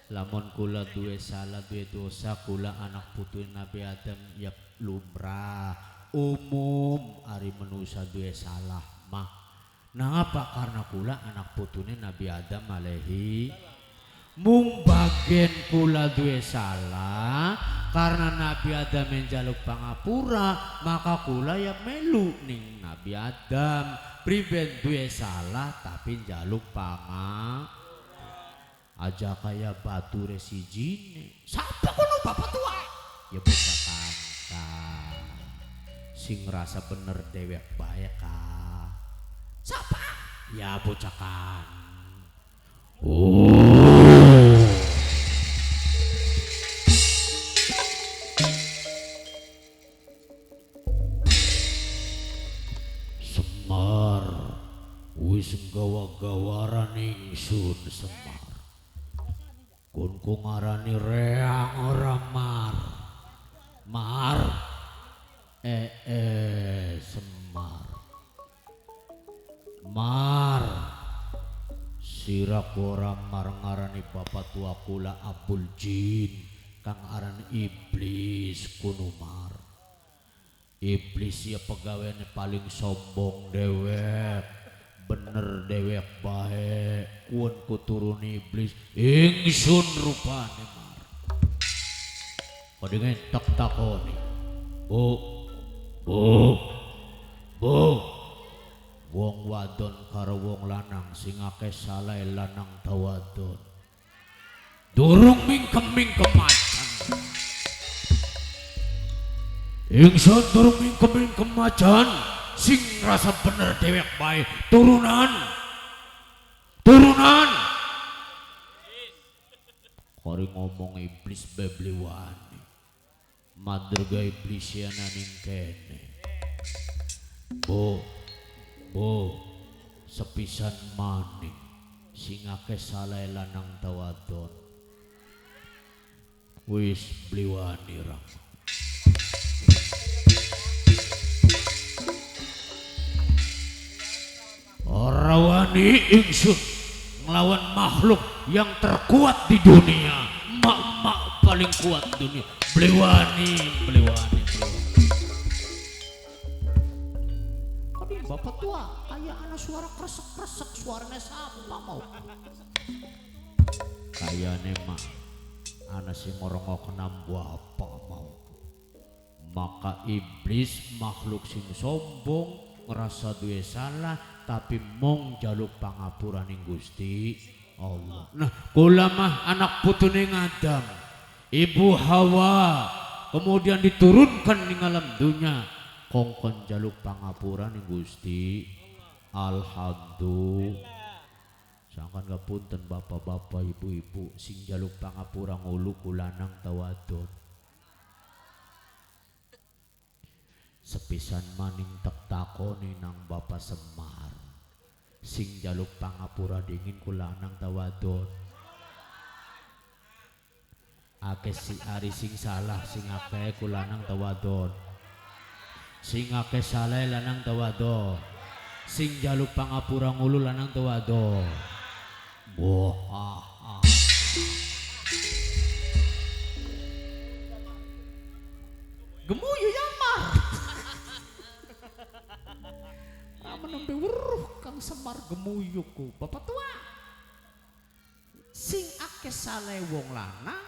Lamun kula duwe salah duwe dosa kula anak putu Nabi Adam ya lumrah umum ari manusia duwe salah mah. Nah apa karena kula anak putune Nabi Adam alaihi mung bagian kula duwe salah karena Nabi Adam menjaluk pangapura maka kula ya melu ning Nabi Adam priben duwe salah tapi njaluk pangapura aja kayak batu resijine siapa kono bapak tua ya bocah kanta sing rasa bener dewek bae ka siapa ya bocah kan Semar wis gawa-gawaran ingsun Semar kun ku ngarani reang ora mar mar Semar mar sirak ora mar ngarani bapak tua kula Abul Jin kang aran iblis kuno mar iblis ya pegawainya paling sombong dewek bener dewek bae kuon kuturun iblis ingsun rupane mar padahal tak takoni bu wong wadon karo wong lanang sing akeh salah lanang tawadon durung mingkem-mingkem macan ingsun durung mingkem-mingkem macan sing rasa bener dewek bae turunan kori ngomong iblis bebliwani madrga iblis ya naning kene bu sepisan maning sing akeh salah lanang tawadon wis bliwani ra ora wani ingsun ngelawan makhluk yang terkuat di dunia mak paling kuat dunia bliwani kami bapak tua kayak anak suara kresek suaranya sama mau kayaknya mak anak si ngorongok nambu apa mau maka iblis makhluk sing sombong ngerasa duwe salah tapi mong jaluk pangapura ning Gusti Allah. Nah, kula mah anak putune Adam, ibu Hawa, kemudian diturunkan ning alam dunya kongkon jaluk pangapura ning Gusti. Alhamdulillah. Sangkan ngapunten bapak-bapak ibu-ibu sing jaluk pangapura ngulu kulanang tawadon. Sepisan maning tak takoni nang Bapak Semar sing jaluk pangapura dingin kulanang tawadon ake si ari sing salah sing akeh kulanang tawadon sing akeh salah lanang tawadon sing jaluk pangapura ngulu lanang tawadon gemuyu ya mar menembe weruh Kang Semar gemuyuku bapak tua sing akeh saleh wong lanang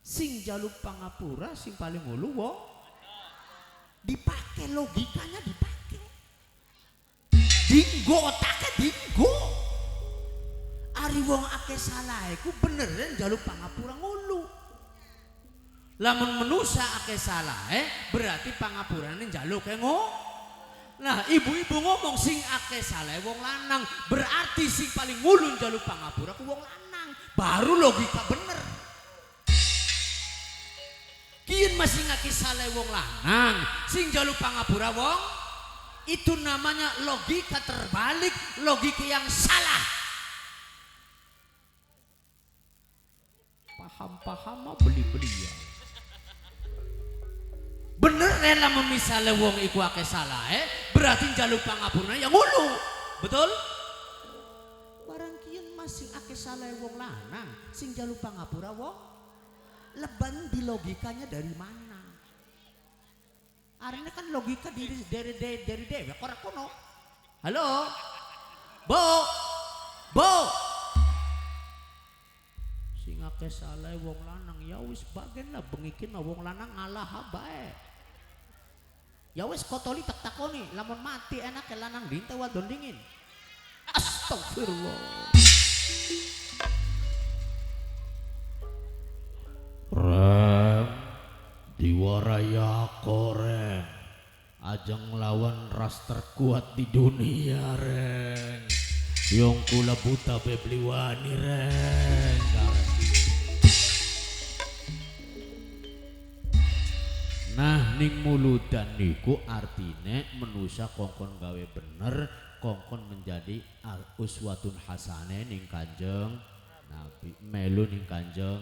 sing jaluk pangapura sing paling ulu wong dipake logikanya dipake dinggo otaknya dinggo ari wong akeh salah iku beneran jaluk pangapura ngulu lamun manusia akeh salah berarti pangapurane jaluk ngo. Nah ibu-ibu ngomong sing akeh salah wong lanang berarti sing paling ngulun jaluk pangapura ku wong lanang baru logika bener kian masih ngaki salah wong lanang sing jaluk pangapura wong itu namanya logika terbalik logika yang salah paham beli ya bener lamun misalnya wong iku akeh salah berarti jaluk pangapura yang ngulu betul barang kian masih akeh salah wong lanang sing jalu pangapura wong leban di logikanya dari mana? Arene kan logika dari dewe ora kono. Halo. Bo. Sing akeh salah wong lanang ya wis bagen lah bengikin wong lanang ngalah bae. Ya wis kotoli tak takoni lamun mati enak lanang dinte wadon dingin. Astagfirullah. Rem diwaraya koreng ajang lawan ras terkuat di dunia reng yang kula buta bebliwani reng. Nah ning muludan niku artine manusia kongkon gawe bener kongkon menjadi uswatun hasanah ning Kanjeng Nabi melu ning Kanjeng.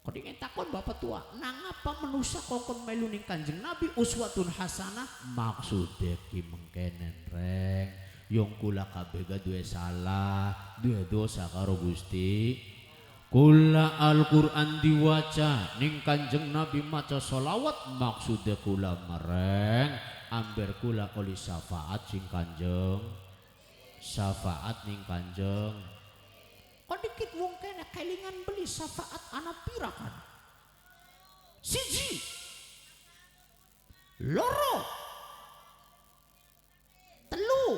Kok ingin takon bapak tua nang apa manusia kongkon melu ning Kanjeng Nabi uswatun hasanah maksudnya ki mengkenen reng yang kula kabeh duwe salah duwe dosa karo Gusti. Kula Al-Quran diwaca ning Kanjeng Nabi maca solawat maksudnya kula mereng amber kula oli syafaat sing Kanjeng syafaat ning Kanjeng. Kok dikit wong kene kelingan beli syafaat anak pira kan? Siji loro telu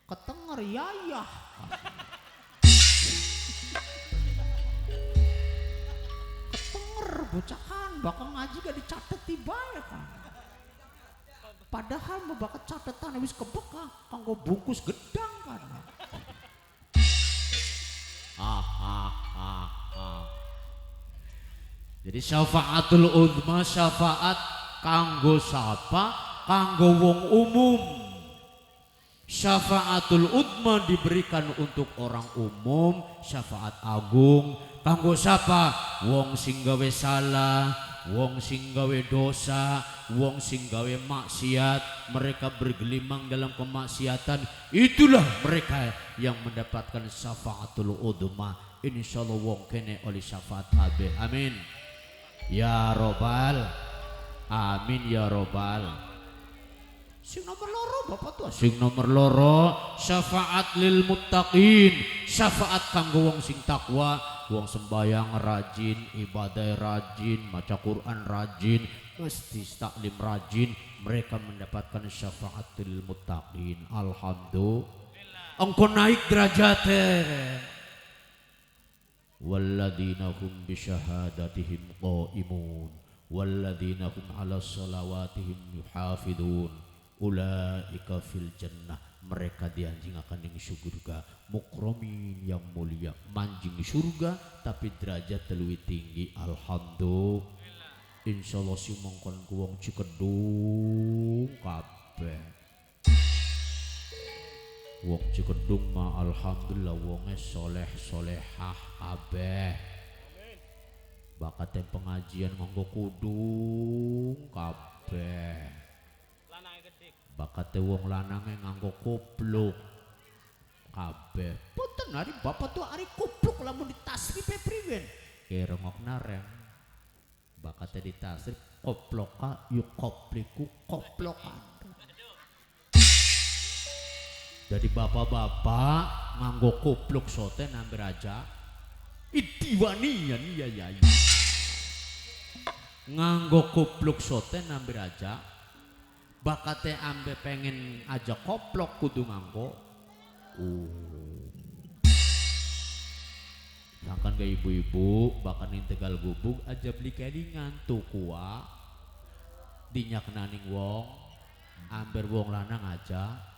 ketenger yayah bocahan bakal ngaji gak dicatet tiba ya kan padahal mau bakal catetan wis kebeka kanggo bungkus gedang kan. Jadi syafaatul uzma syafaat kanggo sapa kanggo wong umum. Syafaatul uzma diberikan untuk orang umum, syafaat agung kanggo sapa wong sing gawe salah, wong sing gawe dosa, wong sing gawe maksiat, mereka bergelimang dalam kemaksiatan, itulah mereka yang mendapatkan syafaatul uzma. Insyaallah wong kene oleh syafaat kabeh. Amin ya robbal amin ya robbal. Sing nomor loro bapak tua sing nomor loro syafaat lil muttaqin syafaat kanggo wong sing takwa wong sembayang rajin ibadah rajin maca Quran rajin mesti taklim rajin mereka mendapatkan syafaat lil muttaqin. Alhamdulillah engkau naik derajatnya. Walladzina hum bisyahadatihim qaimun walladzina hum ala salawatihim yuhafidun ulaika fil jannah mereka dianjingakan ning surga mukromin yang mulia manjing surga tapi derajat luwih tinggi. Alhamdulillah. Insyaallah si mongkon ku wong Cikedung kabeh wong Cikedung mah alhamdulillah wonge soleh solehah kabeh bakate pengajian nganggo kudung kabeh bakate wong lanange nganggo kupluk kabeh. Punten hari bapak tuh hari kupluk lamun ditasripe priwen kerengokna reng bakate ditasrip koploka yuk kopliku koplokan. Jadi bapak-bapak nganggo kupluk sote nambe aja idiwanian iya nganggo kupluk sote nambe aja bakate ambe pengen aja koplok kudu nganggo Sangkan ke ibu-ibu bahkan ning Tegal Gubuk aja beli kelingan tukua dinyak naning wong amber wong lanang aja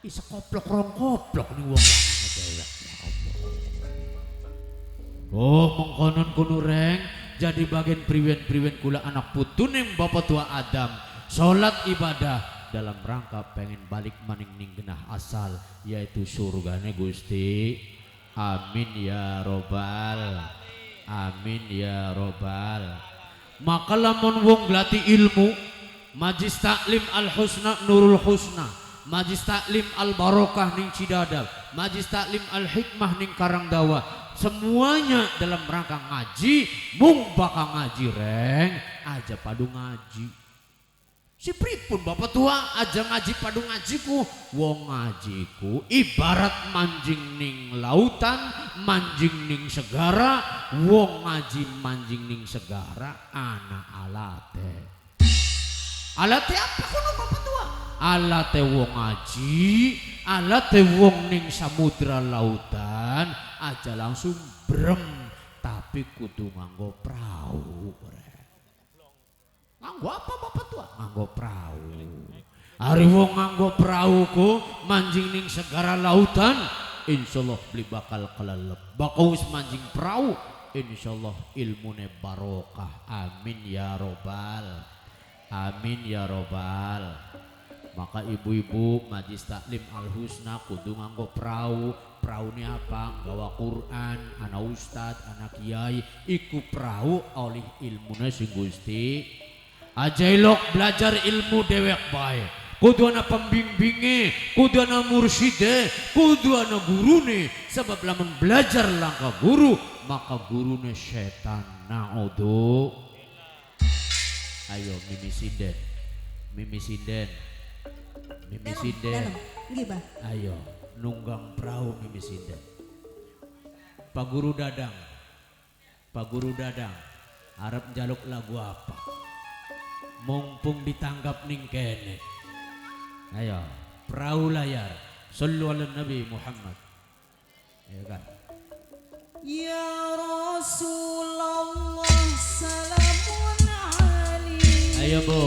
isa koplok rong koplok ning wong lanang aja ya oh mengkonon kuno reng jadi bagian priwen-priwen kula anak putuning bapak tua Adam sholat ibadah dalam rangka pengen balik maning ning genah asal yaitu surgane Gusti. Amin ya robbal amin ya robbal. Maka lamun wong glati ilmu majlis taklim al husna nurul husna Majlis Taklim Al Barokah ning Cidadal, Majlis Taklim Al Hikmah ning Karangdawa, semuanya dalam rangka ngaji. Mung bakal ngaji reng aja padu ngaji. Si pripun bapak tua aja ngaji padu ngajiku. Wong ngajiku ibarat manjing ning lautan, manjing ning segara. Wong ngaji manjing ning segara anak alate. Alate apa kono bapak tua? Alate wong ngaji, alate wong ning samudra lautan aja langsung brem, tapi kudu nganggo perahu. Nganggo apa bapak tua? Nganggo perahu. Hari wong nganggo perahu ku manjing ning segara lautan, insyaallah beli bakal kelelep. Bakal wis manjing perahu, insyaallah ilmune barokah. Amin ya robbal, amin ya robbal. Maka ibu-ibu Majlis Taklim Al Husna kudu nganggo perahu. Perahu ini apa? Gawa Quran, anak ustad, anak kiai, iku perahu oleh ilmune sing Gusti. Ajailok belajar ilmu dewek bae. Kudu ana pembimbinge, kudu ana murside, kudu ana gurune. Sebab lamun belajar langka guru, maka gurune setan. Naudzu. Ayo mimi sinden. Mimi sinden. Mimi sinden. Ayo nunggang perahu mimi sinden. Pak Guru Dadang. Pak Guru Dadang. Arep njaluk lagu apa? Mumpung ditanggap ning kene. Ayo, perahu layar. Sallu ala Nabi Muhammad. Ayo kan. Ya Rasulullah salamun alaihi. Ayo Bu.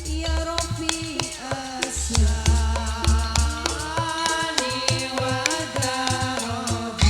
Ya Rabbi aslani wa darabi.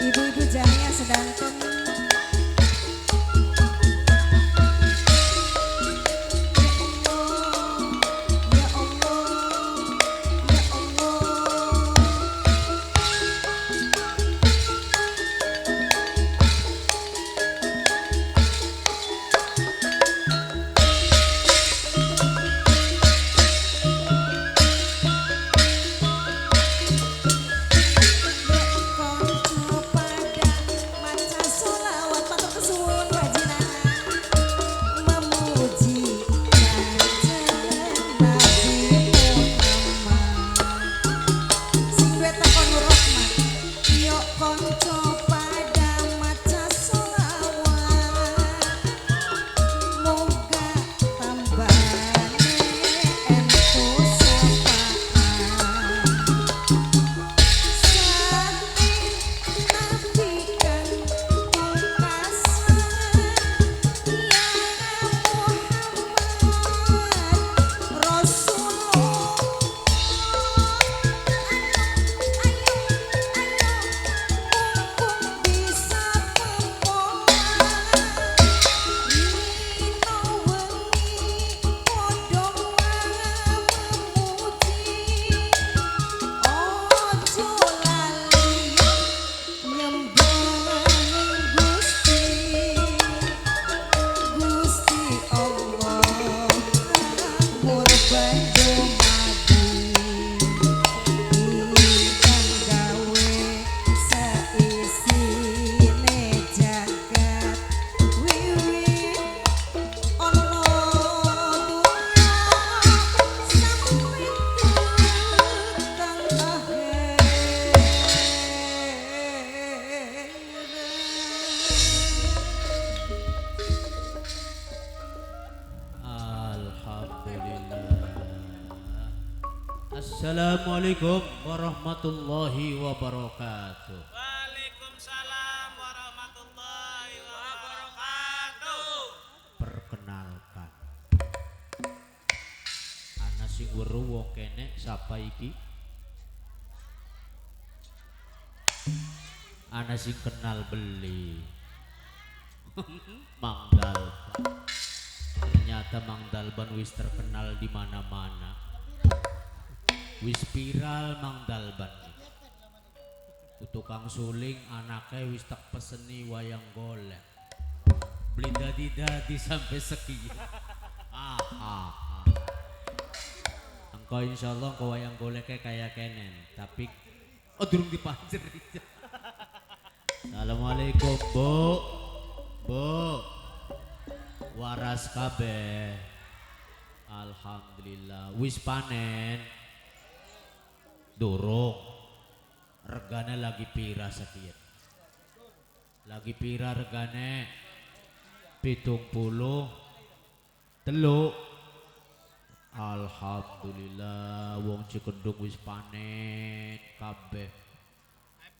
Ibu-ibu Jamia sedanten. Ya Allah, ya Allah, konco pada maca solawat matur kesuwun bajingan memuji kanjeng Nabi Muhammad. Sing duet takon Rahman. Yo konco pada maca solawat moga tambane entu syafaat. Saking nabikan pungkasan ya Muhammad Rasulullah. Mumpung bisa pembola Nino wengi podo memuji ojo lali nyembah Gusti Gusti Allah murban dumadi ingkang gawe saisine jagat wiwit ana dunya sampai kang Alhamdulillah. Assalamualaikum warahmatullahi wabarakatuh. Waalaikumsalam warahmatullahi wabarakatuh. Perkenalkan, ana sing weruh wong kene sapa iki? Ana sing kenal beli. Mang Dalban. Ternyata Mang Dalban wis terkenal di mana-mana. Wis viral Mang Dalban. Tukang suling anaknya wis tak peseni wayang golek. Beli dadi-dadi sampai sekian. Engkau insyaallah engkau wayang goleknya kayak kenen, tapi durung dipanjer. Assalamualaikum Bu. Bu. Waras kabeh. Alhamdulillah. Wis panen. Durung. Regane lagi pira sekian. Lagi pira regane 73. Alhamdulillah wong Cikendung wis panen kabeh.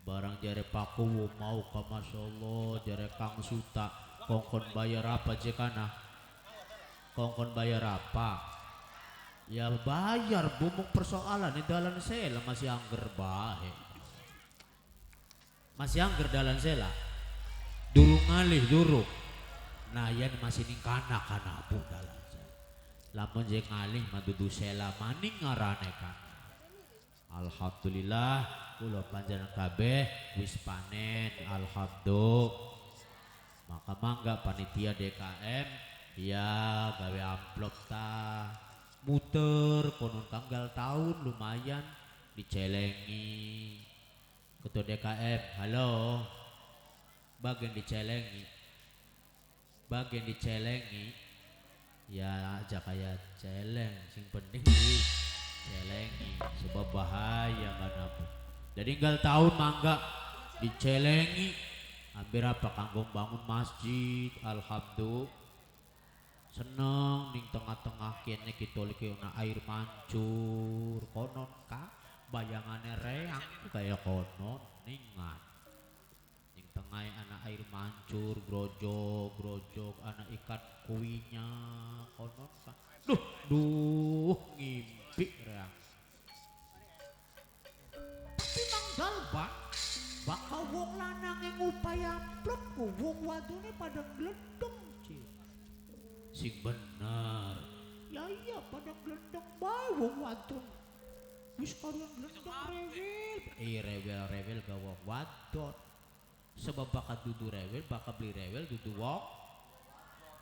Barang jare paku mau ka masyaallah jare Kang Suta kongkon bayar apa jekana? Kongkon bayar apa? Ya bayar bumuk persoalan di dalan sela masih angger bae. Masih angger dalan sela. Durung ngalih durung. Nah yan masih ning kana bu dalan sela. Lamun je ngalih mah dudu sela maning ngarane kan. Alhamdulillah kula panjenengan kabeh wis panen alhamdulillah. Maka mangga panitia DKM ya gawe amplop ta muter konon tanggal tahun lumayan dicelengi. Ketua DKM halo bagian dicelengi ya aja kayak celeng sing penting di celengi sebab bahaya kan apa. Jadi tinggal tahun mangga dicelengi hampir apa kanggo bangun masjid alhamdulillah. Seneng ning tengah-tengah kene kita lagi ana air mancur konon ka bayangane reang kaya konon ningan ning tengah ana air mancur grojok ana ikan kuinya konon ka duh ngimpi reang tapi Mang Dalban bakal wong lanang yang upaya amplop wong wadone pada glendeng cik sing bener ya iya pada glendeng bae wong wadon wis kalian glendeng rewel ga wong wadon sebab bakal dudu rewel bakal beli rewel dudu wong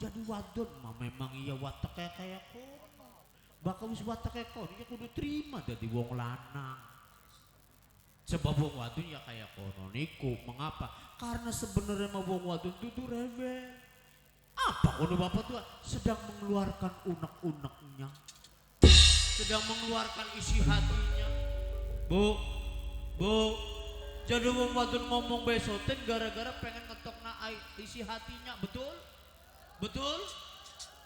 jadi wadon mah memang iya wataknya kayak kono bakal wis wataknya kono ya kudu terima jadi wong lanang sebab wong wadon ya kayak kono niku mengapa karena sebenarnya mah wong wadon dudu rewel apa kono bapak tua sedang mengeluarkan unek-uneknya sedang mengeluarkan isi hatinya bu jadi wong wadon ngomong besoten gara-gara pengen ngetok na isi hatinya betul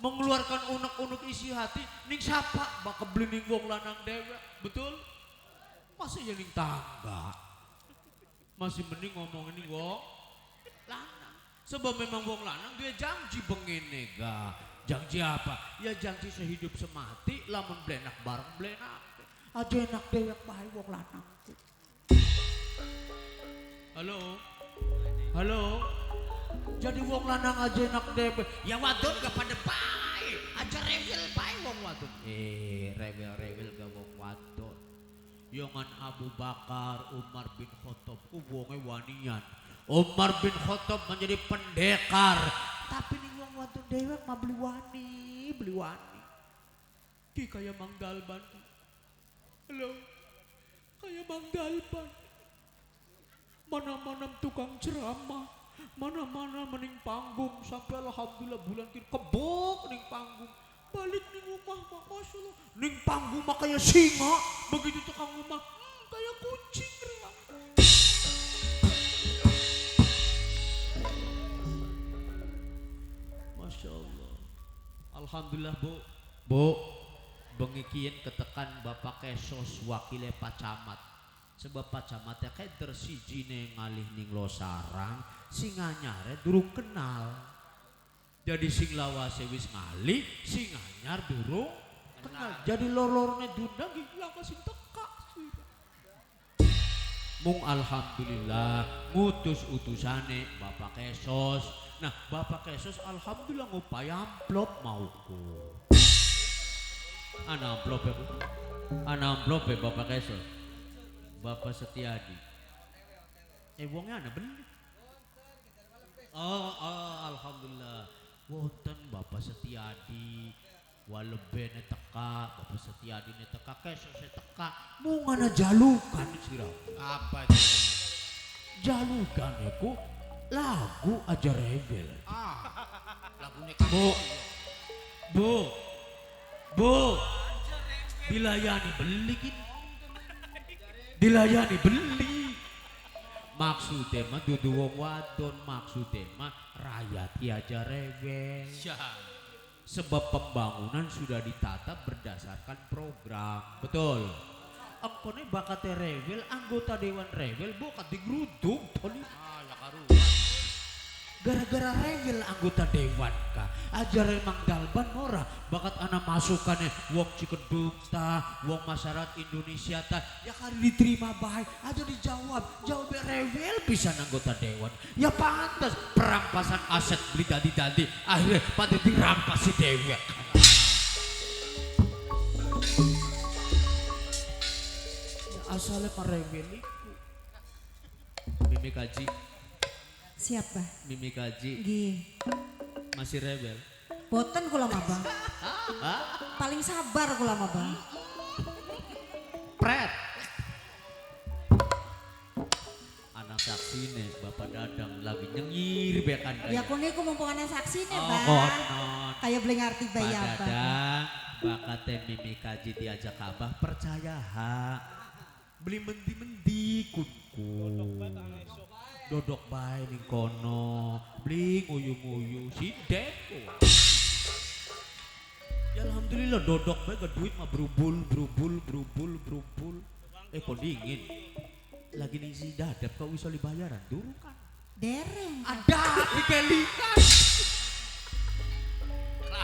mengeluarkan unek-unek isi hati ning siapa bakal beli ning wong lanang dewek betul masa ya ning tangga masih mending ngomongin ning wong lanang sebab memang wong lanang dia janji bengene ga janji apa ya janji sehidup semati lamun blenak bareng blenak aja enak dewek bae wong lanang halo jadi wong lanang aja enak dewek ya wadon gak pada bae aja rewel bae wong wadon rewel gak wong wadon Yongan Abu Bakar Umar bin Khattab ku wonge wanian Umar bin Khattab menjadi pendekar tapi nih wong wadon dewek mah beli wani ki kayak Mang Dalban halo kayak Mang Dalban mana-mana tukang ceramah mana-mana mening panggung sampai alhamdulillah bulan tir kebok ning panggung balik ning rumah mak Masya Allah ning panggung mah kayak singa begitu tukang rumah kayak kucing reang Masya Allah alhamdulillah bu bengikien ketekan Bapak Kesos wakile Pak Camat sebab Pak Camatnya kayak tersiji ngalih ning Losarang sing anyare durung kenal jadi sing lawase wis ngalih sing anyar durung kenal jadi lor-lorne dunda gila kasih teka mung alhamdulillah ngutus utusane Bapak Kesos nah Bapak Kesos alhamdulillah ngupaya amplop mauku ana amplop ya Bapak Kesos Bapak Setiadi wongnya ana bener oh alhamdulillah wonten Bapak Setiadi walebene teka Bapak Setiadi ne teka kesose teka mungana jalukan sira Apa itu? jalukan iku lagu aja rewel Lagune bu dilayani beli gini dilayani beli maksudnya mah dudu wong wadon maksudnya mah rakyat aja rewel sebab pembangunan sudah ditata berdasarkan program betul engkone bakatnya rewel anggota dewan rewel bokat digeruduk ya karuan gara-gara rewel anggota dewan kah ajar Mang Dalban ora bakat anak masukannya wong Cikedung tah wong masyarakat Indonesia tah ya kali diterima baik aja dijawab rewel bisa anggota dewan ya pantas perampasan aset beli tadi akhirnya pada dirampas si dewek ya asalnya pak rewel itu Mimi Kaji Siapa? Mimi Kaji Gih. masih rebel. Boten kula mah Bang. Paling sabar kula mah Bang. Pret. Anak saksi nih Bapak Dadang lagi nyengir bekan Ya kuni ku mumpung ana saksi nih oh, Bang. konon. Kayak beli ngerti Pak bayar Bang. Dadang bakatnya Mimi Kaji diajak Abah percaya ha. Beli mendi-mendi kunku. Dodok bae ning kono, beli nguyu-nguyu si Deko. Ya alhamdulillah dodok bae ke duit mah berubul. Kok dingin. Lagi nih si dadap kau bisa dibayaran dulu kan? Dereng. Ada dikelikan.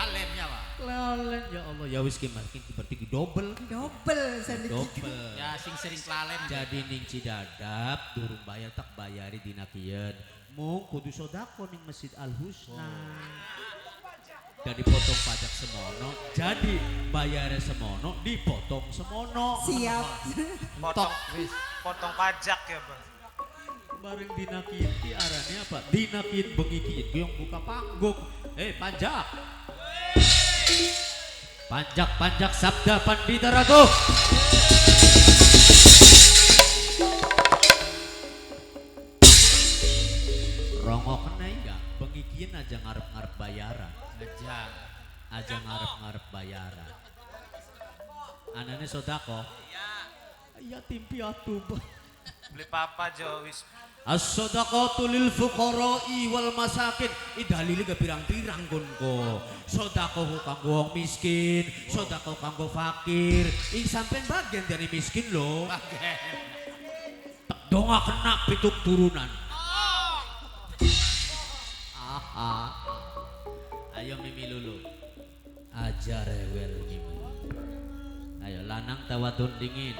Lalemnya Pak. Lalen ya Allah ya wis ki berarti ki double. Double sandi. Double. Ya sing sering lalem. Jadi ning Cidadap durung bayar tak bayari dina kieu. Mung kudu sodako ning Masjid Al Husna. Dan dipotong pajak semono, jadi bayarnya semono, dipotong semono. Siap. Potong pajak ya bang. Bareng dinakin ki arane apa? Dinakin bengikin yang buka panggung. Pajak. Pajak sabda Pandita Ratu. Rongok kena ya, bengikin aja ngarep-ngarep bayaran. Aja ngarep-ngarep bayaran. Anane sodako. Iya timpi atuh. Beli papa Jowis. As-sadaqatu lil fuqara'i wal masakin. Dalile ge pirang-pirang gonko. Sedekah kanggo wong miskin, sedekah kanggo fakir. Ing sampean bagian dari miskin lho. Donga kena pituk turunan. Ayo Mimi Lulu. Aja rewel Mimi. Ayo lanang tawadun dingin.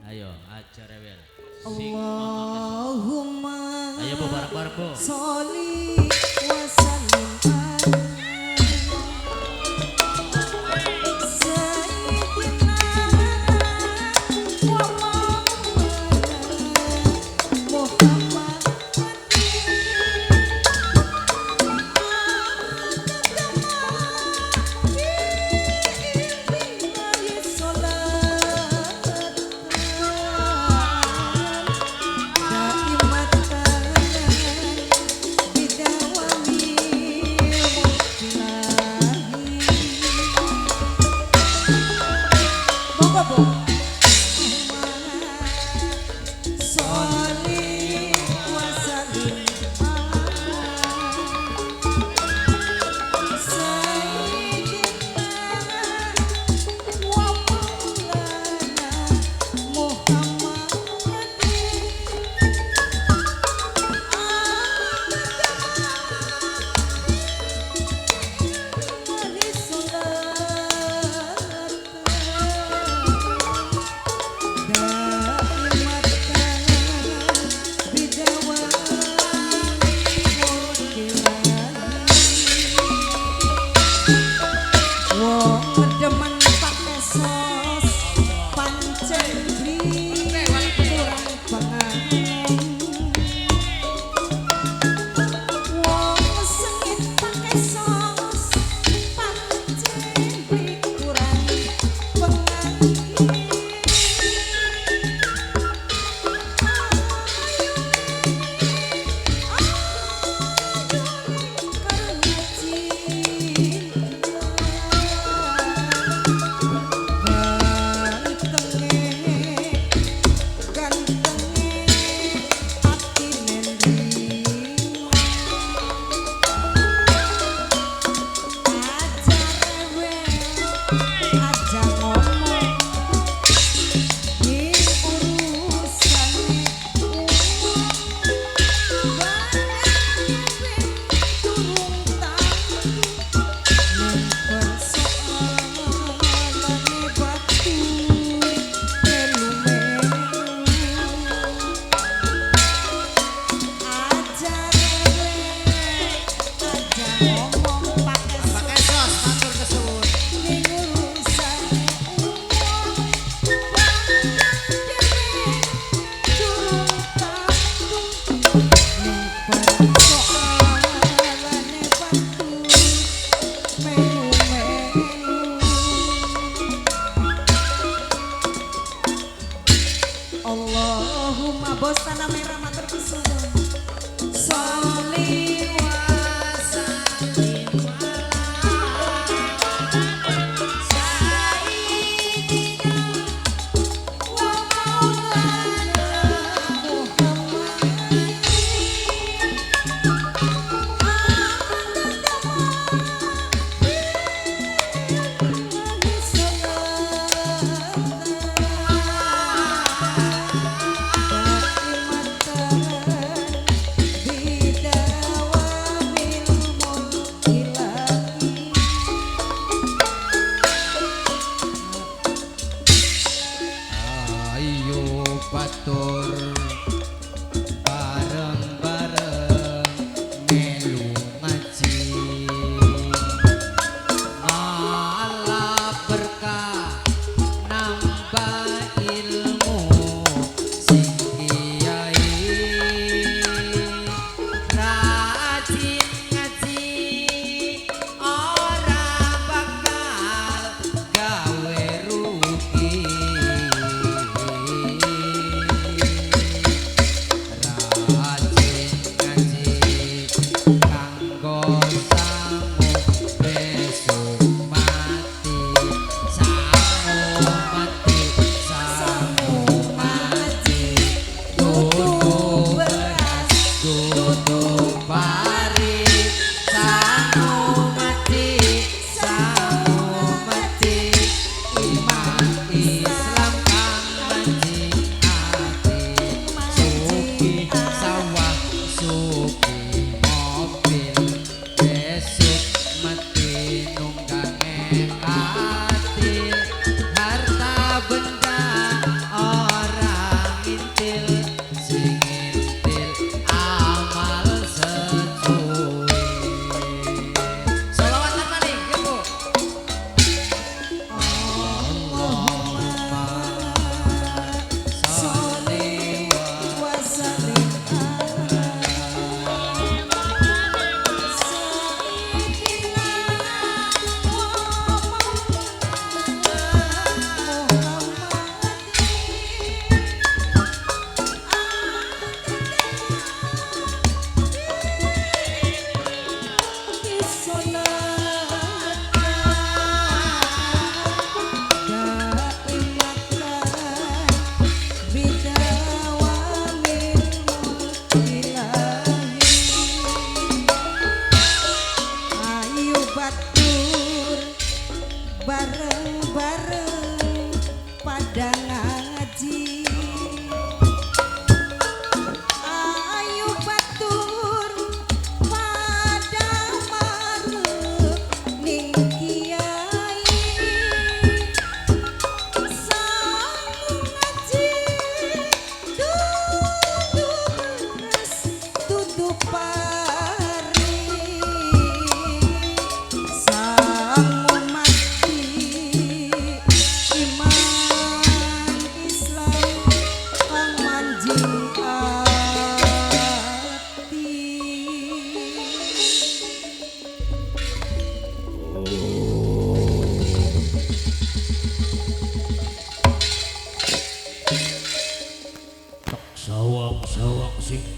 Ayo aja rewel. Allahumma Ayo Bu bareng-bareng Bu. sholli wa sallim ala sayyidina wa maulana Muhammad. Dawami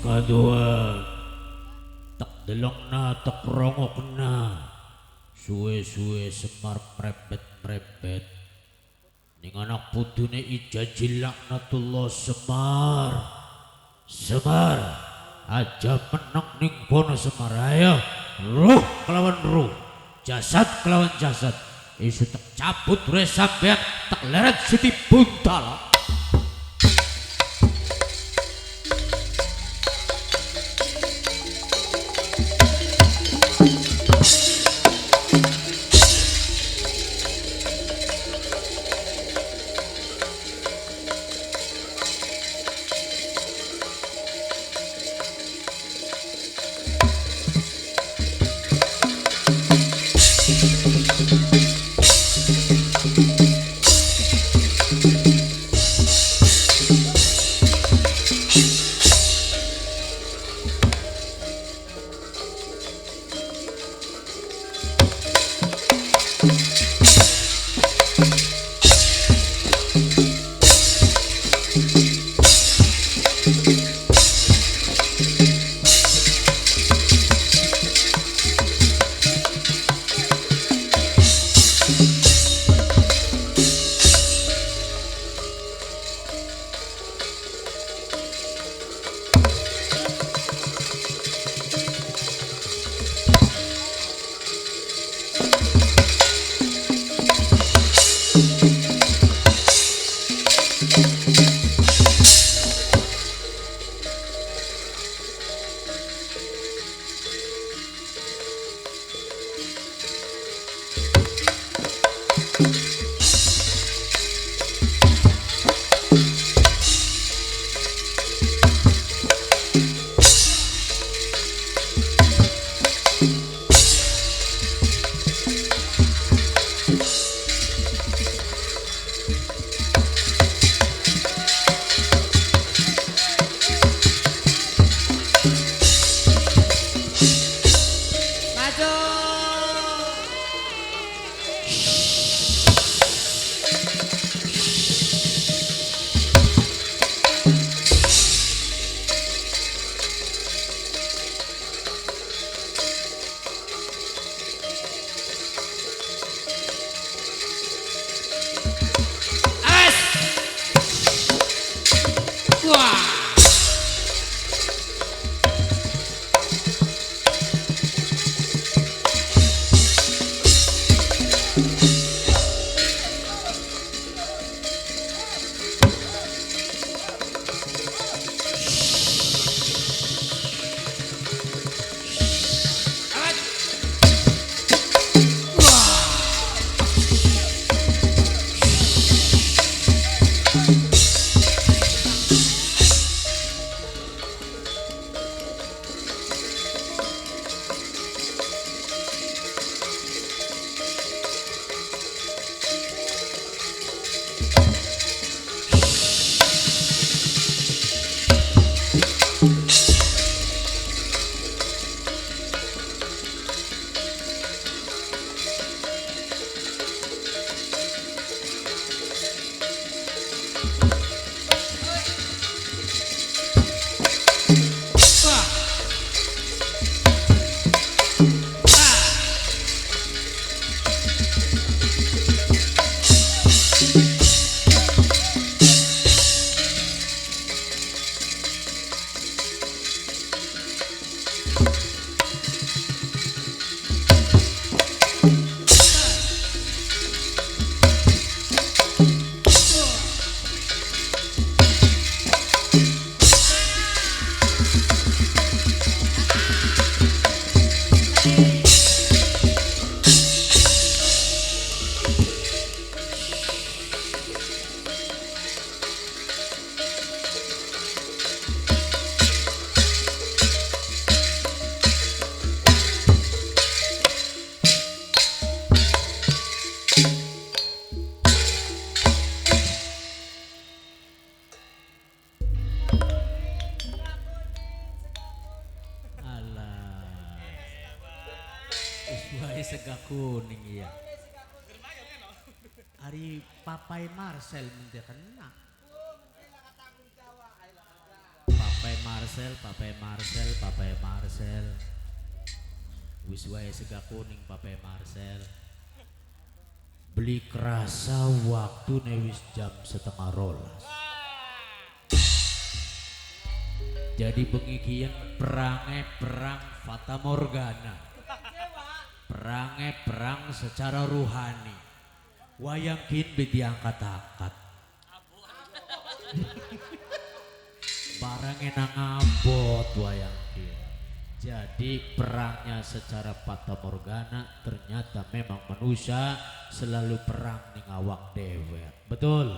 kadua tak delok na tak rongok na suwe-suwe Semar prepet-prepet ning anak putune Ijajil laknatullah Semar aja menang ning kono Semar. Ayo ruh kelawan ruh, jasad kelawan jasad, isu tak cabut re sampean tak leret siti buntal. Sega kuning iya. Ari papai Marcel menteh kena. Papai Papai Marcel. Wis wae sega kuning Papai Marcel. Beli kerasa waktu wis jam 12:30. Jadi bengi kieu perang Fata Morgana. Perang secara ruhani. Wayang kin diangkat-angkat. Barangnya ngabot wayang kin. Jadi perangnya secara Fata Morgana ternyata memang manusia selalu perang ning awak dewek. Betul.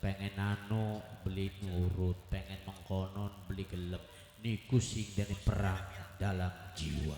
Pengen anu beli nurut, pengen mengkonon beli gelem. Niku sing dari perang dalam jiwa.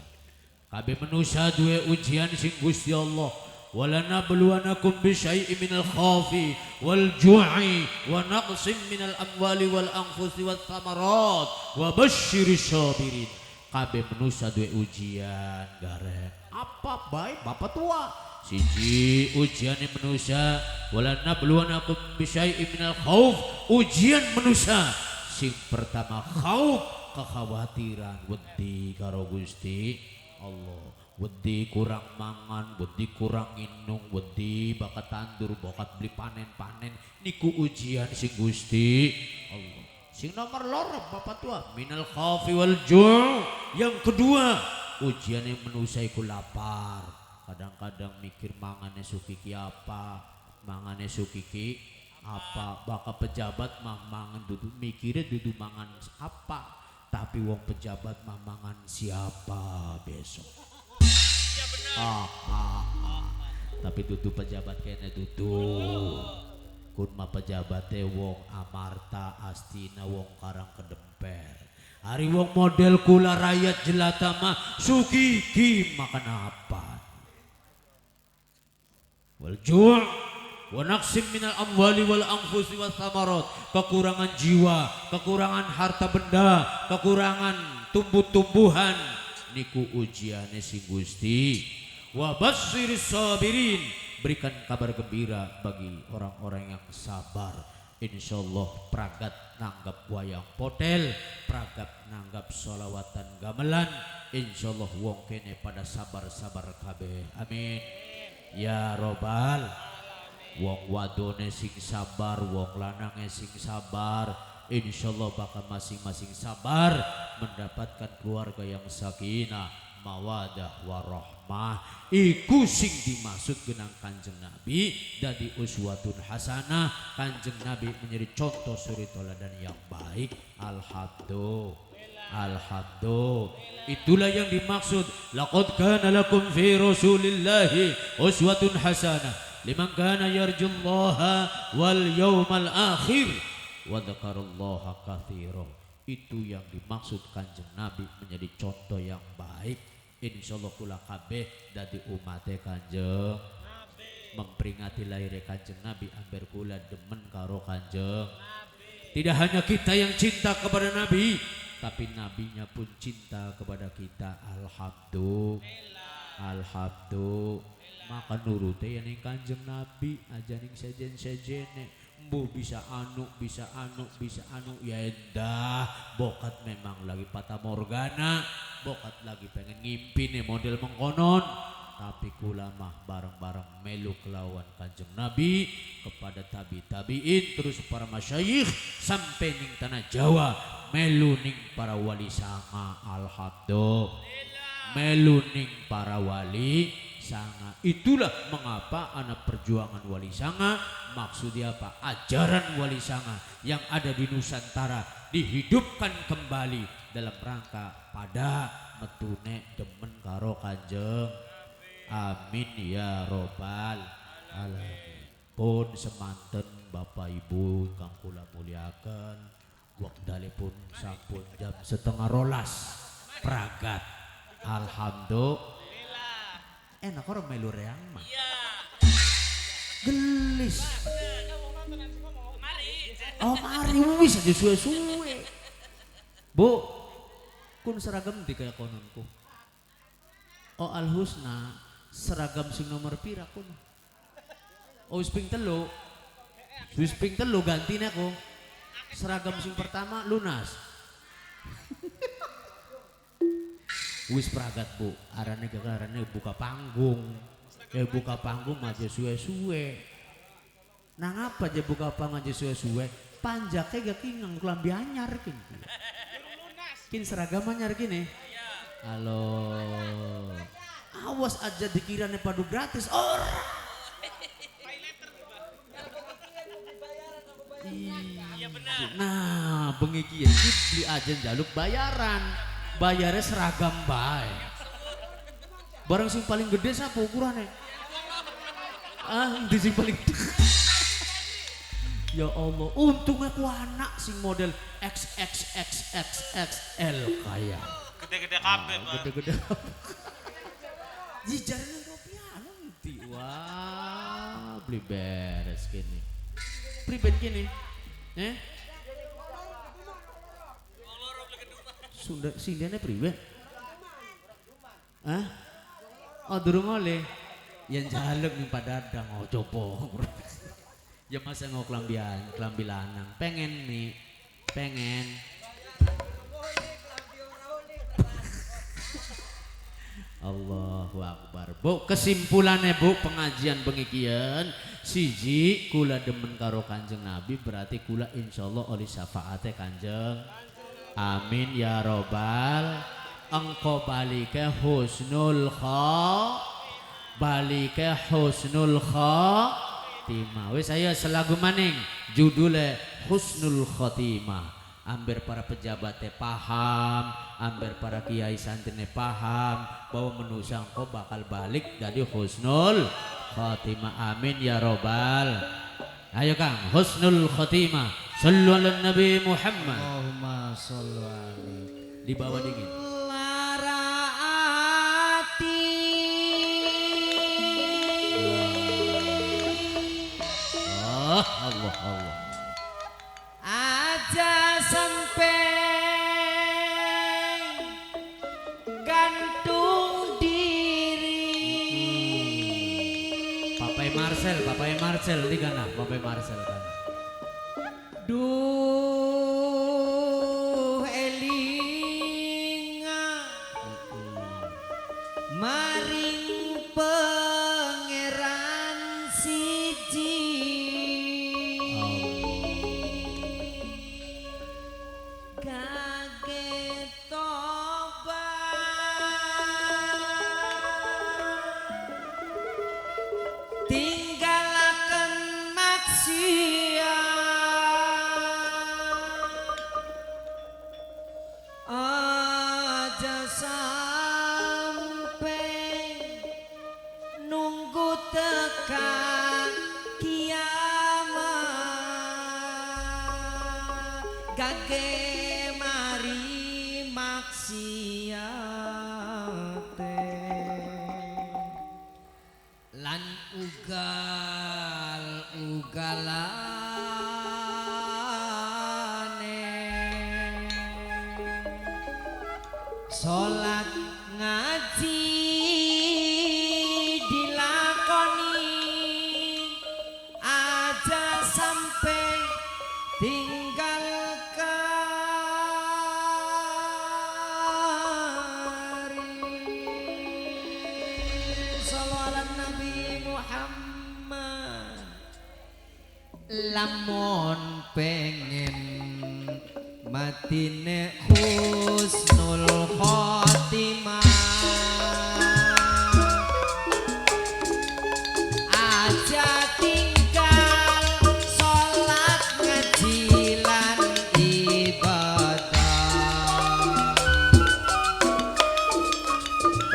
Kabeh manusia duwe ujian sing Gusti Allah. Walanabluwanakum bisyai'in minal khaufi wal ju'i wa naqsim minal amwali wal anfusi wat thamarat wa basyiris sabirin. Kabeh manusia duwe ujian garek. Apa baik bapak tua? Siji ujian manusia walanabluwanakum bisyai'in minal khauf, ujian manusia sing pertama khauf, kekhawatiran wedi karo Gusti Allah. Wedi kurang mangan, wedi kurang minum, wedi bakat tandur, bakat beli panen niku ujian sing Gusti Allah. Sing nomor loro bapak tua minal khaufi wal ju'. Yang kedua ujiannya manusia iku lapar. Kadang-kadang mikir mangane sukiki apa, mangane sukiki apa. Baka pejabat mah mangan dudu mikirnya dudu mangan apa, tapi wong pejabat mah mangan siapa besok. Tapi dudu pejabat kene dudu kun mah pejabatnya wong amarta astina wong karang kedemper. Hari wong model kula rakyat jelata mah sukiki makan apa. Wal ju' wa naqsim minal amwali wal anfusi was thamarat. Kekurangan jiwa, kekurangan harta benda, kekurangan tumbuh-tumbuhan niku ujiane si Gusti. Wa basyiris sabirin, berikan kabar gembira bagi orang-orang yang sabar. Insyaallah pragat nanggap wayang potel, pragat nanggap solawatan gamelan. Insyaallah wong kene pada sabar-sabar kabeh. Amin. Ya Robbal. Wong wadone sing sabar, wong lanange sing sabar. Insyaallah bakal masing-masing sabar mendapatkan keluarga yang sakinah, mawadah, warahmah. Iku sing dimaksud genang Kanjeng Nabi dadi uswatun hasanah. Kanjeng Nabi menjadi contoh suri teladan yang baik. Alhamdulillah. Itulah yang dimaksud laqad kana lakum fi rasulillahi uswatun hasanah liman kana yarjullaha wal yawmal akhir wa dzakarallaha katsiran. Itu yang dimaksud Kanjeng Nabi menjadi contoh yang baik. Insyaallah kula kabeh dadi umate Kanjeng memperingati lahir Kanjeng Nabi amber kula demen karo Kanjeng. Tidak hanya kita yang cinta kepada Nabi, tapi nabinya pun cinta kepada kita. Alhamdulillah. Maka nurute ya ning Kanjeng Nabi aja ning sejen-sejene. Mbuh bisa anu ya endah. Bokat memang lagi Fata Morgana, bokat lagi pengen ngimpi nih model mengkonon. Tapi kula mah bareng-bareng melu kelawan Kanjeng Nabi kepada tabi'in terus para masyayikh sampai ning tanah Jawa melu ning para wali sanga. Alhamdulillah. Melu ning para wali sanga. Itulah mengapa anak perjuangan wali sanga maksudnya apa? Ajaran wali sanga yang ada di Nusantara dihidupkan kembali dalam rangka pada metune demen karo Kanjeng. Amin ya Robbal alamin. Pun semanten Bapak Ibu kang kula muliakan, wekdalipun sampun jam 11:30 pragat. Alhamdulillah. Enak orang melu reang mah. Gelis. Oh mari wis aja suwe-suwe. Bu, kun seragam di kaya kononku. Oh Al Husna seragam sing nomor pira kun. Oh wis ping telu ganti aku. Seragam sing pertama lunas. Wis pragat Bu, arane buka panggung. Buka panggung aja suwe-suwe. Nang apa aja buka panggung aja suwe-suwe? Panjaknya gak kingang kelambi anyar kin. Kin seragam anyar gini. Halo. Awas aja dikiranya padu gratis. Iya benar. Nah, bengi kieu beli aja jaluk bayaran. Bayarnya seragam bae. Barang sing paling gede siapa ukurannya? Di sing paling ya Allah, untungnya ku anak sing model XXXXXL kaya. Gede-gede kabeh, Bang. Gede-gede. Jijarnya rupiah nanti. Wah, beli beres gini. Pribadi gini. Sunda sindene pribadi. Oh durung oleh. Yang jaluk ning padadang oh coba. Ya masa ngau kelambi lanang. Pengen nih. Pengen. Allahu Akbar. Bu, kesimpulannya Bu, pengajian pengikian siji kula demen karo Kanjeng Nabi berarti kula insyaallah oleh syafaate Kanjeng. Amin ya robbal. Engkau balike husnul khotimah. Wis ayo selagu maning judulnya husnul khotimah. Amber para pejabatnya paham, amber para kiai santrine paham bahwa manusia engkau bakal balik dari husnul khotimah. Amin ya robbal. Ayo Kang, husnul khotimah. Sallu ala Nabi Muhammad. Allahumma sholli alaihi. Di bawah dingin. Allah. Aja sampai gantung diri. Papai Marcel di kana, Papai Marcel kan. Duh elinga maring pangeran siji. Kaget tobat tinggalaken maksiat aja sampai nunggu tekan kiamat gage mari maksiate lan ugal-ugalane salat ngaji dilakoni aja sampai tinggal Nabi Muhammad. Lamun pengen matine husnul khotimah aja tinggal sholat ngaji lan ibadah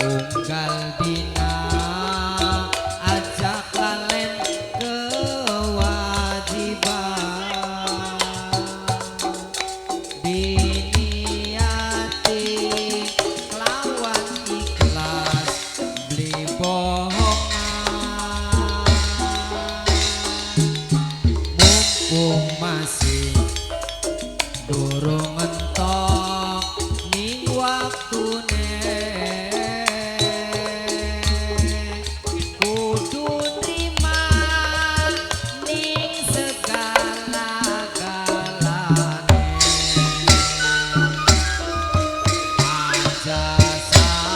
unggal dina ajak kalen kewajiban diniati kelawan ikhlas beli bohongan mumpung masih durung entok ning waktune kudu nrima ning segala-galane aja sampai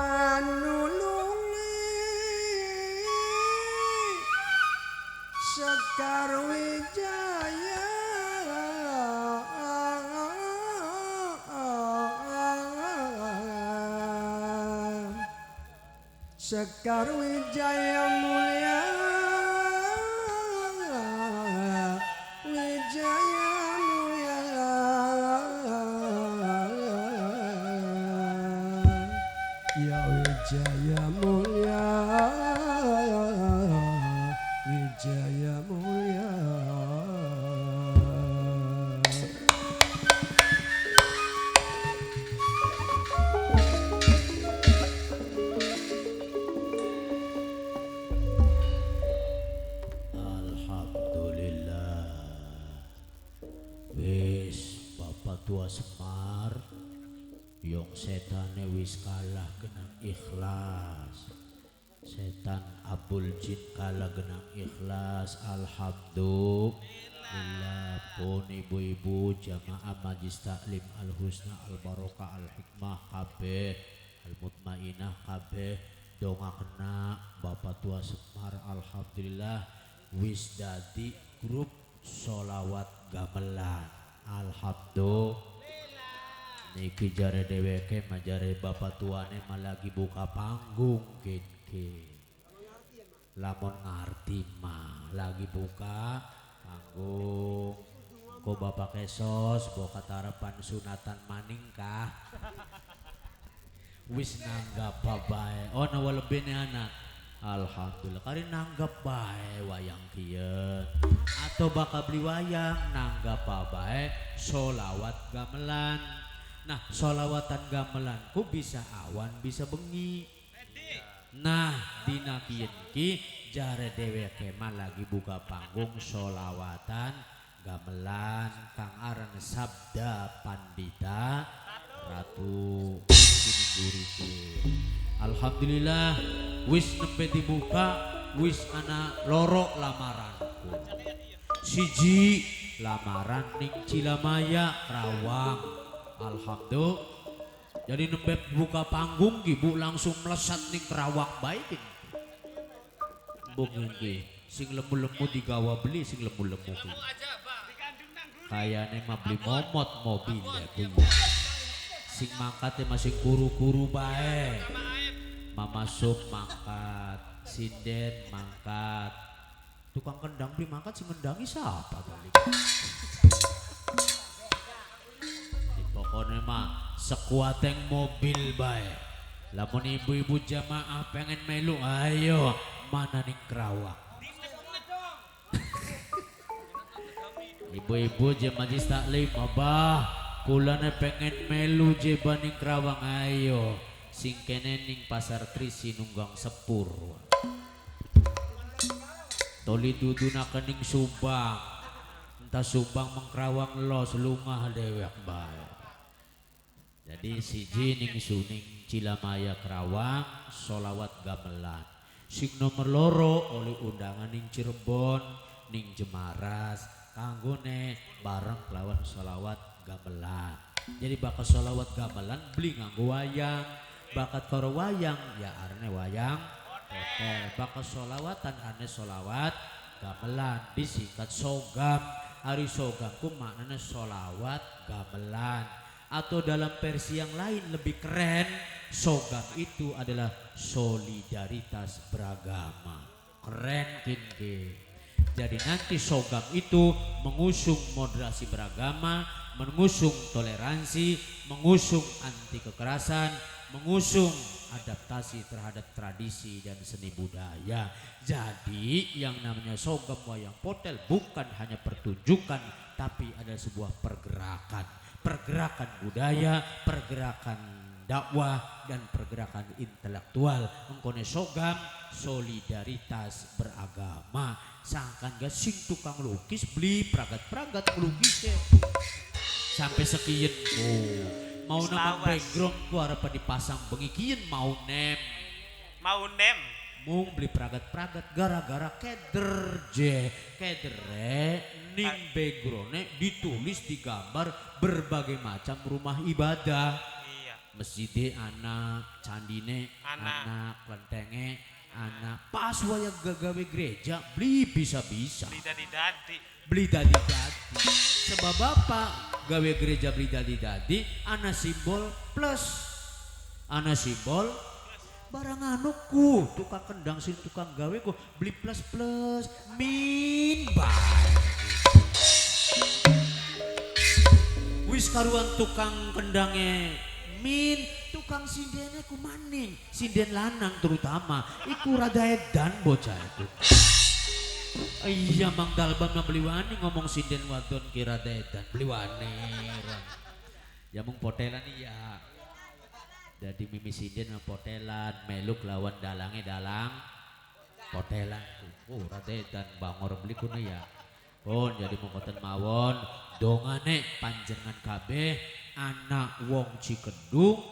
manulungi Sekar Wijaya Sekar Wijaya mulia Wijaya mulia Ya Wijaya mulia Wijaya mulia Alhamdulillah. Wis Bapak Tua Semar Yung setane wis kalah genang ikhlas. Setan Abul Jin kalah genang ikhlas. Alhamdulillah pun ibu-ibu jamaah majlis taklim al husna al barokah al hikmah kabeh al mutmainah kabeh donga kena Bapak Tua Semar. Alhamdulillah wis dadi grup solawat gamelan. Alhamdulillah niki jare dheweke majare bapak tuane malagi buka panggung kene. Lamun ngarti mah lagi buka panggung. Ko bapak kesos boka tarapan sunatan maning kah? Wis nanggap bae. Oh nawa lebihne anak. Alhamdulillah kari nanggap bae wayang kieu. Atau bakal beli wayang nanggap bae solawat gamelan. Nah solawatan gamelan ku bisa awan bisa bengi. Nah dina kieu ki jare dheweke mah lagi buka panggung solawatan gamelan kang aran Sabda Pandita Ratu Sininduriti. Alhamdulillah wis nembe dibuka wis ana loro lamaranku. Siji lamaran ning Cilamaya Kerawang. Alhamdulillah jadi nembe buka panggung ibu langsung melesat ning Kerawang baik mbok iki sing lemu-lemu digawa beli sing lemu-lemu ki kayane mah beli momot mobil ya kuwi sing mangkate masih kuru-kuru bae. Mama Sup mangkat, sinden mangkat, tukang kendang beli mangkat sing ngendangi siapa balik? Pokoknya mah sekuateng mobil bae. Lamun ibu-ibu jamaah pengen melu ayo mana ning Kerawang. Ibu-ibu jemaah taklim abah kulane pengen melu jeba ning Kerawang ayo sing kene ning Pasar Trisi nunggang sepur. Toli dudunakeun ning Subang. Entah Subang mengkerawang los lungah dewek bae. Jadi siji ning suning Cilamaya Kerawang solawat gamelan. Sing nomor loro oleh undangan ning Cirebon ning Jemaras kanggone bareng lawan solawat gamelan. Jadi bakal solawat gamelan beli nganggo wayang. Bakat karo wayang ya arne wayang hotel. Bakal solawatan arne solawat gamelan disingkat sogam. Ari sogam ku maknanya solawat gamelan. Atau dalam versi yang lain lebih keren, sogam itu adalah solidaritas beragama. Keren kinki. Jadi nanti sogam itu mengusung moderasi beragama, mengusung toleransi, mengusung anti kekerasan, mengusung adaptasi terhadap tradisi dan seni budaya. Jadi yang namanya sogam wayang potel bukan hanya pertunjukan, tapi ada sebuah pergerakan. Pergerakan budaya, pergerakan dakwah, dan pergerakan intelektual. Engkone sogam solidaritas beragama. Sangkan gak sing tukang lukis beli peragat-peragat melukis ya. Sampai sekian mau nama background ku harap dipasang bengikian mau nem. Mung beli peragat-peragat gara-gara keder ning backgroundnya ditulis digambar berbagai macam rumah ibadah. Iya. masjide anak, candine anak, klentenge anak. Pas wayah gawe gereja beli bisa-bisa. Beli dadi-dadi. Beli dadi-dadi. Sebab bapak gawe gereja beli dadi-dadi, ana simbol plus. Ana simbol barang anuku, tukang kendang sing tukang gawe ku beli plus min bae. Wis karuan tukang kendangnya min, tukang sindene ku maning, sinden lanang terutama, iku rada edan bocah itu. Iya Mang Dalban mah beli wani ngomong sinden wadon kira rada edan, beli wani. Ya mung potelan iya. Jadi mimi sinden mah potelan, meluk lawan dalange dalang potelan. Oh rada edan bangor beli kuna ya. Oh jadi mongkoten mawon dongane panjenengan kabeh anak wong Cikedung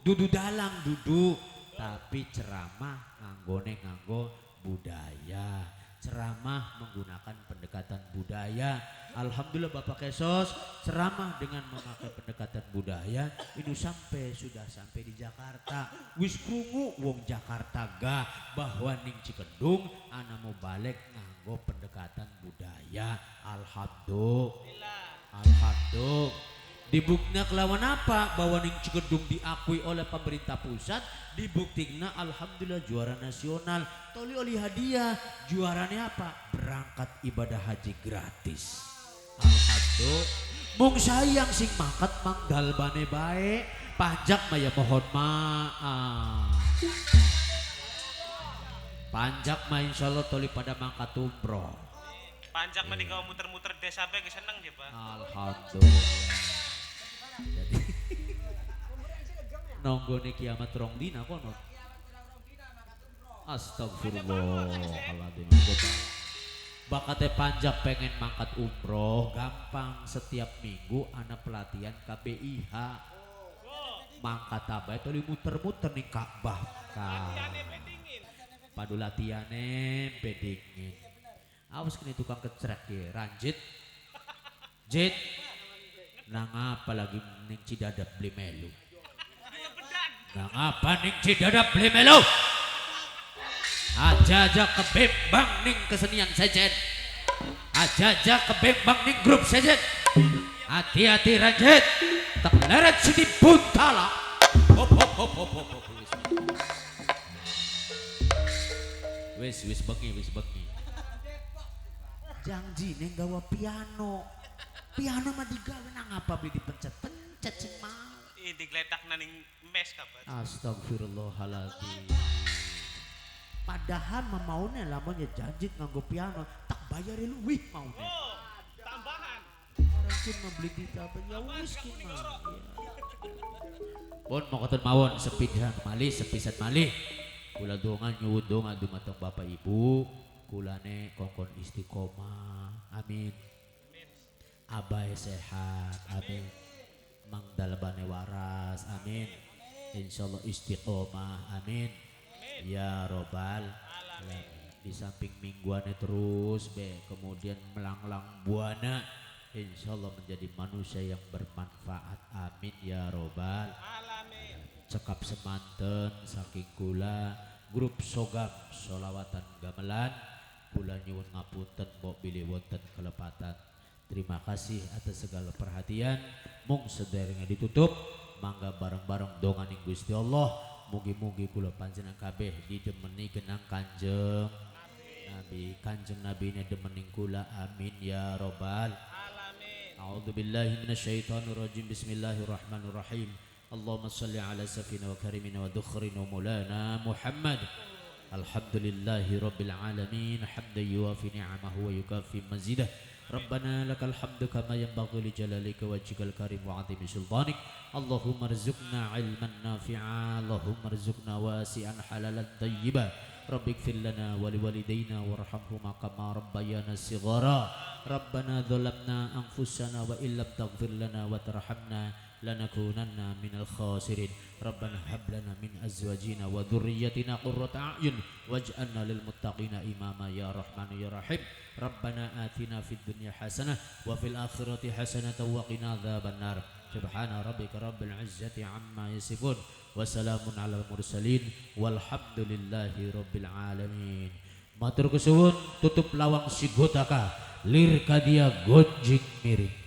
dudu dalang duduk tapi ceramah nganggone nganggo budaya, ceramah menggunakan pendekatan budaya. Alhamdulillah Bapak Kesos ceramah dengan memakai pendekatan budaya ini sudah sampai di Jakarta. Wis krungu wong Jakarta ga bahwa ning Cikedung ana mau balik nganggo pendekatan budaya. Alhamdulillah. Dibuktinya kelawan apa bahwa ning Cikedung diakui oleh pemerintah pusat, dibuktinya alhamdulillah juara nasional, toli oli hadiah. Juaranya apa? Berangkat ibadah haji gratis. Alhamdulillah. Mung sayang sing mangkat Mang Dalbane bae, pajak mah ya mohon maaf. Panjak mah insyaallah toli pada mangkat umroh. Panjang mah kau muter-muter desa bae seneng ya, Pak. Alhamdulillah. Jadi nonggone kiamat rong dina kono. Astagfirullahaladzim. Bakatnya panjak pengen mangkat umroh gampang, setiap minggu anak pelatihan KBIH mangkat abah itu muter-muter nih Ka'bah padu latihannya bedingin. Awas kini tukang kecrek ya ranjit jit nang apa lagi ning Cidadap beli melu, nang apa ning Cidadap beli melu, aja kebembang ning kesenian sejen, aja kebembang ning grup sejen. Hati-hati ranjit tak leret sini buntala. Hop. Wis bengi. Janji neng gawa piano mah digawe nang apa beli dipencet sing mau. Digletak naning mes kabar. Astagfirullahaladzim. Padahal maunya lamonnya janji nganggo piano tak bayarin luwih maunya. Oh, tambahan. Orang kin membeli di apa ya wis kin mah. Pun mokoten mawon sepisan malih. Kula dongan nyuwun donga dumateng Bapak Ibu, kulane kongkon istiqomah. Amin. Abai sehat. Amin. Mang Dalbane waras. Amin. Insyaallah istiqomah. Amin. Ya Robbal alamin. Di samping mingguannya terus kemudian melanglang buana, insyaallah menjadi manusia yang bermanfaat. Amin ya Robbal alamin. Cekap semanten saking kula grup Sogam Solawatan Gamelan, kula nyuwun ngapunten mbok bilih wonten kelepatan. Terima kasih atas segala perhatian. Mung sederenge ditutup mangga bareng-bareng donganing Gusti Allah. Mugi-mugi kula panjenengan kabeh didemeni genang Kanjeng Nabi ne demening kula. Amin ya Robbal alamin. A'udzubillahi minasyaitonirrajim. Bismillahirrahmanirrahim. Allahumma shalli ala safina wa karimina wa dukhrina maulana Muhammad. Alhamdulillahi rabbil alamin hamdan yuwafi ni'amahu wa yukafi mazidah. Rabbana lakal hamdu kama yanbaghi li jalalika wajhikal karim wa 'azimi sultanik. Allahumma rzuqna 'ilman nafi'a, Allahumma rzuqna wasi'an halalan thayyiban. Rabbighfir lana wa liwalidayna warhamhuma kama rabbayana shighara. Rabbana dhalamna anfusana wa illam taghfir lana wa tarhamna lanakunanna minal khasirin. Rabbana hab lana min azwajina wa dhurriyyatina qurrata a'yun waj'alna lil muttaqina imama ya rahman ya rahim. Rabbana atina fid dunya hasanah wa fil akhirati hasanah wa qina adzabannar. Subhana rabbika rabbil izzati amma yasifun. Wassalamun alal mursalin. Walhamdulillahi rabbil alamin. Matur kesuwun tutup lawang sigotaka. Lir kadia gonjing miring.